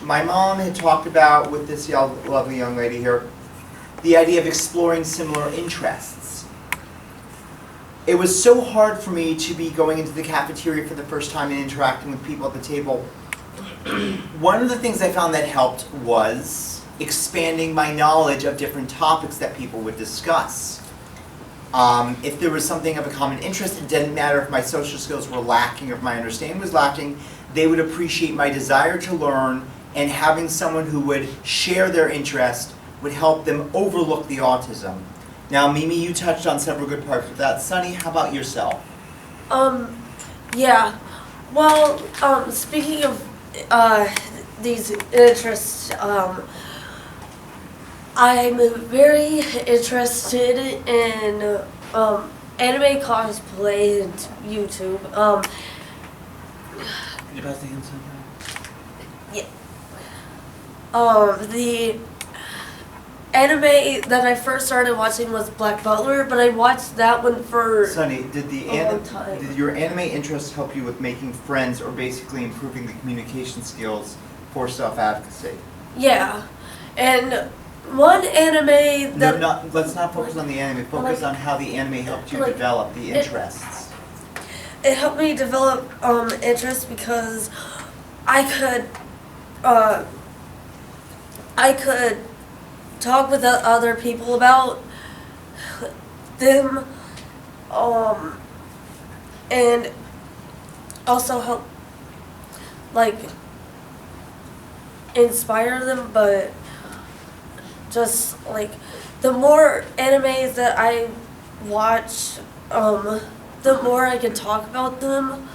my mom had talked about with this lovely young lady here, the idea of exploring similar interests. It was so hard for me to be going into the cafeteria for the first time and interacting with people at the table. One of the things I found that helped was expanding my knowledge of different topics that people would discuss. If there was something of a common interest, it didn't matter if my social skills were lacking or if my understanding was lacking, they would appreciate my desire to learn, and having someone who would share their interest would help them overlook the autism. Now, Mimi, you touched on several good parts of that. Sunny, how about yourself? Yeah. Well, speaking of these interests, I'm very interested in anime cosplay and YouTube. You about to answer Yeah. The anime that I first started watching was Black Butler, but I watched that one for Sunny, did time. your anime interests help you with making friends or basically improving the communication skills for self-advocacy? Yeah. And one anime that Let's not focus on the anime. Focus on how the anime helped you develop the interests. it helped me develop interest because I could talk with other people about them, and also help inspire them. But just the more animes that I watch, the more I can talk about them.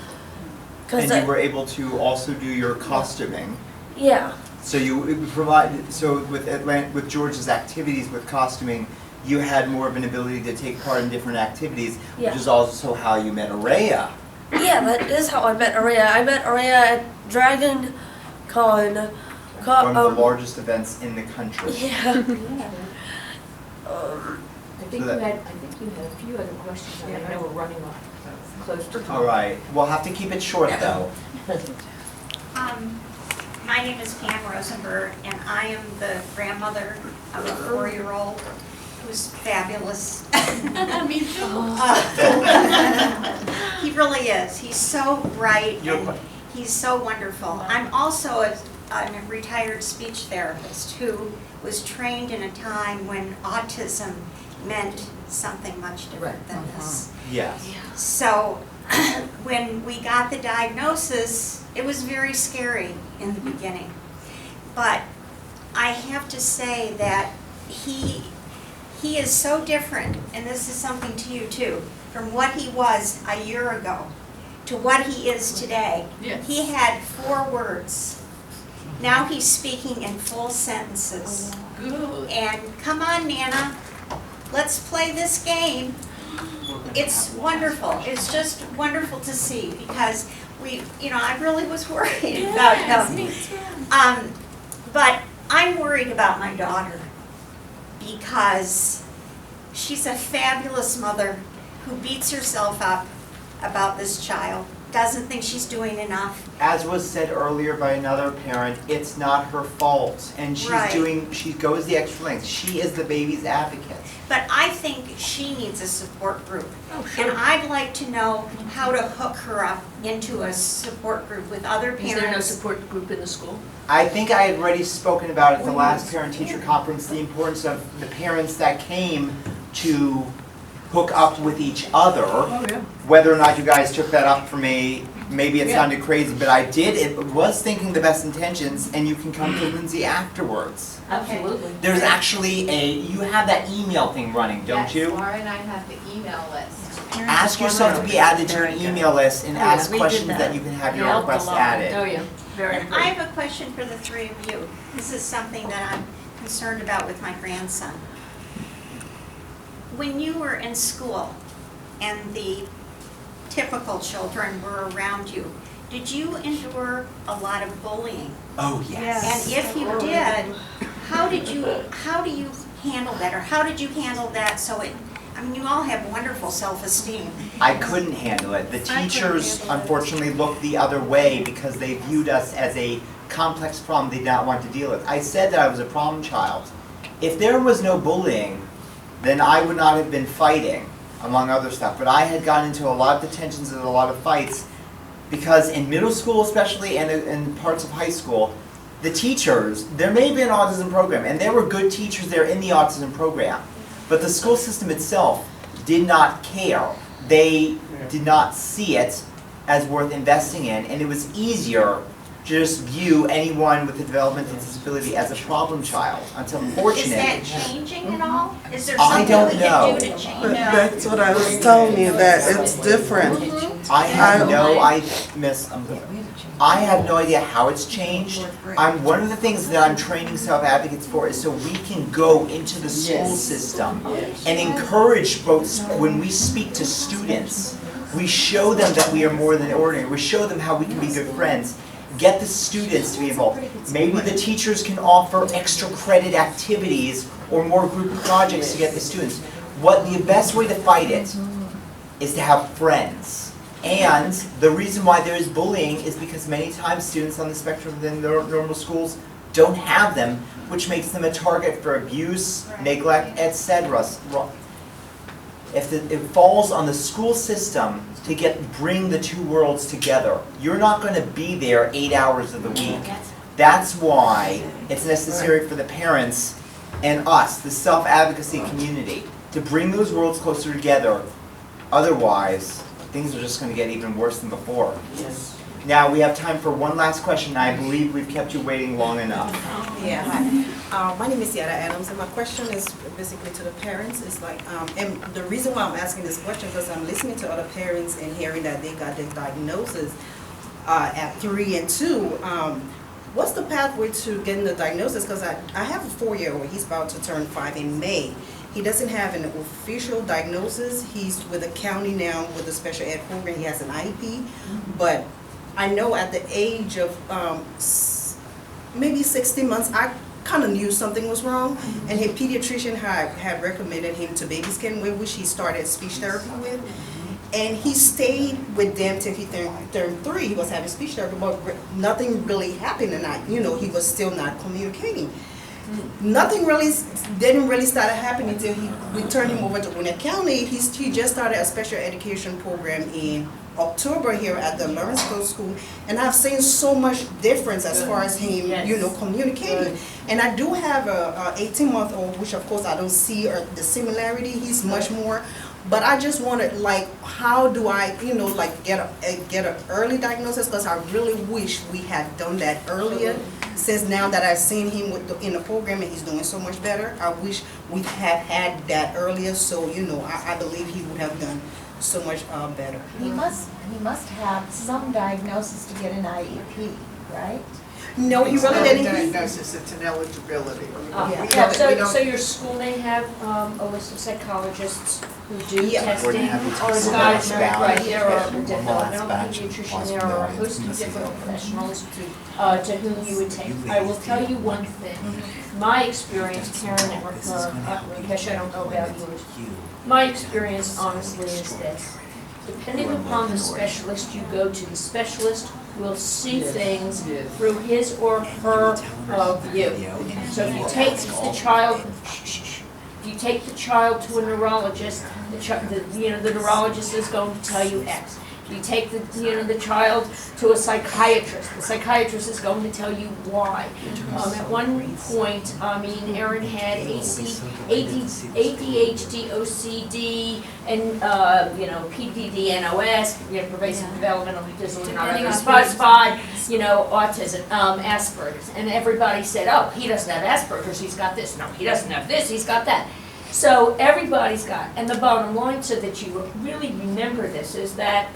And you were able to also do your costuming. Yeah. So with George's activities with costuming, you had more of an ability to take part in different activities, Yeah. which is also how you met Araya. Yeah, that is how I met Araya. I met Araya at Dragon Con. One of the largest events in the country. Yeah. I think you had a few other questions. I know we're running close to time. All right. We'll have to keep it short, though. My name is Pam Rosenberg, and I am the grandmother of a 4-year-old who's fabulous. Me too. He really is. He's so bright and he's so wonderful. I'm also a retired speech therapist who was trained in a time when autism meant something much different than this. Yes. So when we got the diagnosis, it was very scary in the beginning. But I have to say that he is so different, and this is something to you too, from what he was a year ago to what he is today. Yes. He had 4 words. Now he's speaking in full sentences. Good. And come on, Nana, let's play this game. It's wonderful. It's just wonderful to see because I really was worried about him. Me too. But I'm worried about my daughter because she's a fabulous mother who beats herself up about this child, doesn't think she's doing enough. As was said earlier by another parent, it's not her fault, and she goes the extra length. She is the baby's advocate. But I think she needs a support group. Oh, sure. And I'd like to know how to hook her up into a support group with other parents. Is there no support group in the school? I think I had already spoken about at the last parent-teacher conference, the importance of the parents that came to hook up with each other. Oh, yeah. Whether or not you guys took that up for me, maybe it sounded crazy, but I did. It was thinking the best intentions, and you can come to Lindsay afterwards. Absolutely. There's actually you have that email thing running, don't you? Yes, Laura and I have the email list. Ask yourself to be added to your email list and ask we did questions that. that you can have your Helped a request lot. added. Oh, yeah. Very I important. have a question for the 3 of you. This is something that I'm concerned about with my grandson. When you were in school and the typical children were around you, did you endure a lot of bullying? Oh, yes. And if you did, how do you handle that, or how did you handle that you all have wonderful self-esteem. I couldn't handle it. The teachers unfortunately looked the other way because they viewed us as a complex problem they did not want to deal with. I said that I was a problem child. If there was no bullying, then I would not have been fighting, among other stuff. But I had gotten into a lot of detentions and a lot of fights because in middle school especially and in parts of high school, the teachers, there may be an autism program, and there were good teachers there in the autism program, but the school system itself did not care. They did not see it as worth investing in, and it was easier to just view anyone with a developmental disability as a problem child. Until Is fortunately, that changing at all? Is there I something don't we know. can do to change But that? that's what I was telling you, that it's different. I have I- no I have no idea how it's changed. One of the things that I'm training self-advocates for is so we can go into the school system and encourage both, when we speak to students, we show them that we are more than ordinary. We show them how we can be good friends. Get the students to be involved. Maybe the teachers can offer extra credit activities or more group projects to get the students. The best way to fight it is to have friends. And the reason why there is bullying is because many times students on the spectrum within their normal schools don't have them, which makes them a target for abuse, neglect, etc. It falls on the school system to bring the two worlds together. You're not going to be there 8 hours of the week. That's why it's necessary for the parents and us, the self-advocacy community, to bring those worlds closer together. Otherwise, things are just going to get even worse than before. Yes. Now, we have time for one last question. I believe we've kept you waiting long enough. Yeah, hi. My name is Yara Adams, and my question is basically to the parents. It's like, and the reason why I'm asking this question because I'm listening to other parents and hearing that they got this diagnosis at 3 and 2. What's the pathway to getting the diagnosis? Because I have a 4-year-old. He's about to turn 5 in May. He doesn't have an official diagnosis. He's with the county now with a special ed program. He has an IEP, but I know at the age of maybe 16 months, I kind of knew something was wrong, and his pediatrician had recommended him to baby scan, which he started speech therapy with, and he stayed with them till he turned 3. He was having speech therapy, but nothing really happened, and he was still not communicating. Nothing really didn't really start happening until we turned him over to Gwinnett County. He just started a special education program in October here at the Lawrence School, and I've seen so much difference as far as him, communicating. Good. And I do have a 18-month-old, which of course I don't see the similarity. He's much more. But I just wanted, how do I, get an early diagnosis? Because I really wish we had done that earlier. Since now that I've seen him in the program and he's doing so much better, I wish we had that earlier. So I believe he would have done so much better. He must have some diagnosis to get an IEP, right? No, he really didn't. Diagnosis, it's an eligibility. So your school may have a list of psychologists who do testing, Or or to guys talk right about there, or a one developmental last pediatrician batch there, or a host of different professionals to whom you would take. I will tell you one thing. My experience, Karen and Rakesh, I don't know about yours. My experience, honestly, is this. Depending upon the specialist you go to, the specialist will see things through his or her view. So if you take the child to a neurologist, the neurologist is going to tell you X. If you take the child to a psychiatrist, the psychiatrist is going to tell you Y. At one point, Erin had ADHD, OCD, and PDD, NOS, pervasive developmental disorder, SPI, autism, Asperger's, and everybody said, "Oh, he doesn't have Asperger's, he's got this. No, he doesn't have this, he's got that." So everybody's got, and the bottom line, so that you really remember this, is that.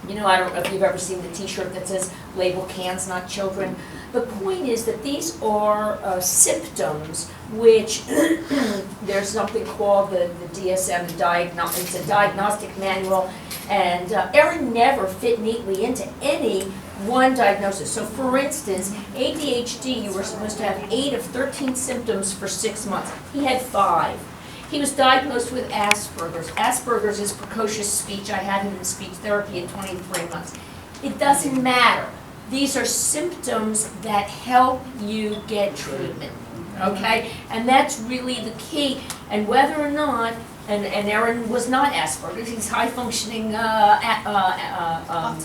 I don't know if you've ever seen the T-shirt that says "Label cans, not children." The point is that these are symptoms which there's something called the DSM, it's a diagnostic manual, and Erin never fit neatly into any one diagnosis. So for instance, ADHD, you were supposed to have 8 of 13 symptoms for 6 months. He had 5. He was diagnosed with Asperger's. Asperger's is precocious speech. I had him in speech therapy in 23 months. It doesn't matter. These are symptoms that help you get treatment, okay? And that's really the key, and whether or not, and Aaron was not Asperger's, he's high-functioning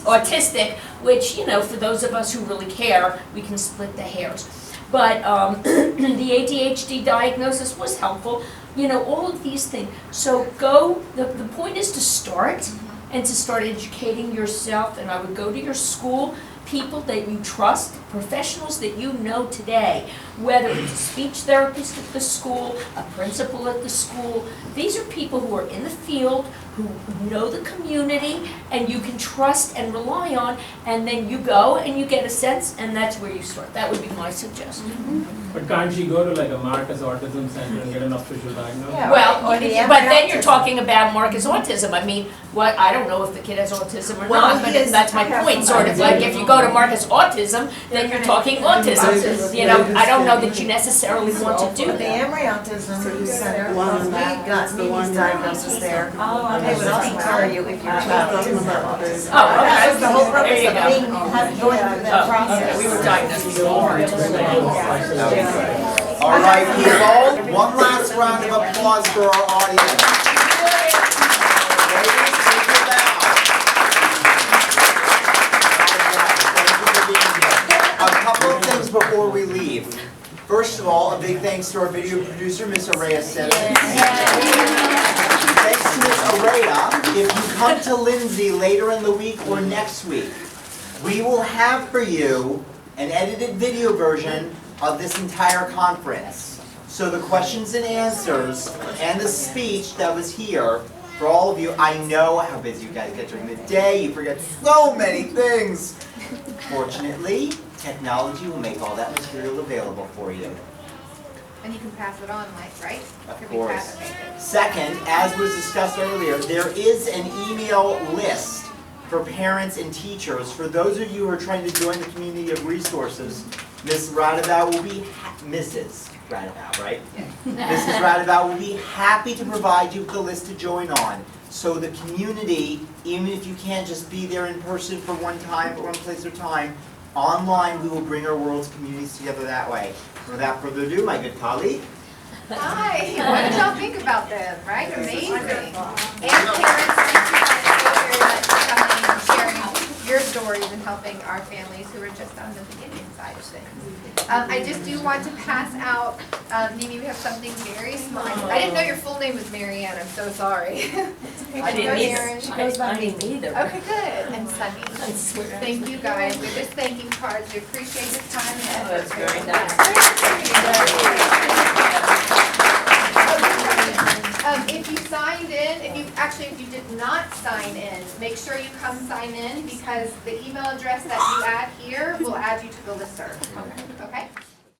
autistic, which, you know, for those of us who really care, we can split the hairs. But the ADHD diagnosis was helpful, you know, all of these things. So the point is to start, and to start educating yourself, and I would go to your school, people that you trust, professionals that you know today, whether it's a speech therapist at the school, a principal at the school. These are people who are in the field, who know the community, and you can trust and rely on, and then you go and you get a sense, and that's where you start. That would be my suggestion. But can't she go to like a Marcus Autism Center and get an official diagnosis? Yeah. Well, Or the but then you're autism. talking about Marcus autism. I mean, what, I don't know if the kid has autism or Well, not, but he is- that's my point, sort of like if you go to Marcus autism, then you're talking autism. You know, I don't know that you necessarily want to do The that. Emory Autism Center, One we that- got that's the Mimi's one that- diagnosis there. Oh, They would also tell you if your child is autism. Oh, okay. That was the whole There purpose you of go. being, going through that Oh, process. okay, we were diagnosed before. All right, people, one last round of applause for our audience. Ladies, take your bow. Thank you for being here. A couple of things before we leave. First of all, a big thanks to our video producer, Miss Araya Simmons. Thanks to Miss Araya. If you come to Lindsay later in the week or next week, we will have for you an edited video version of this entire conference. So the questions and answers and the speech that was here, for all of you, I know how busy you guys get during the day, you forget so many things. Fortunately, technology will make all that material available for you. And you can pass it on, like, right? Of Could be course. passed, okay, good. Second, as was discussed earlier, there is an email list for parents and teachers. For those of you who are trying to join the community of resources, Ms. Radovow will be, Mrs. Radovow, right? Mrs. Radovow will be happy to provide you with a list to join on. So the community, even if you can't just be there in person for one time, or one place or time, online we will bring our world's communities together that way. Without further ado, my good colleague. Hi, what did y'all think about them, right? Amazing. And parents, thank you guys so very much for coming and sharing your stories and helping our families who are just on the beginning side of things. I just do want to pass out, Mimi, we have something very small. I didn't know your full name was Marianne, I'm so sorry. I didn't either. She I didn't either. Okay, good. And Sunny. I swear. Thank you guys. They're just thanking cards. We appreciate the time and Oh, effort. that's very nice. If you signed in, if you did not sign in, make sure you come sign in because the email address that you add here will add you to the listserv. Okay?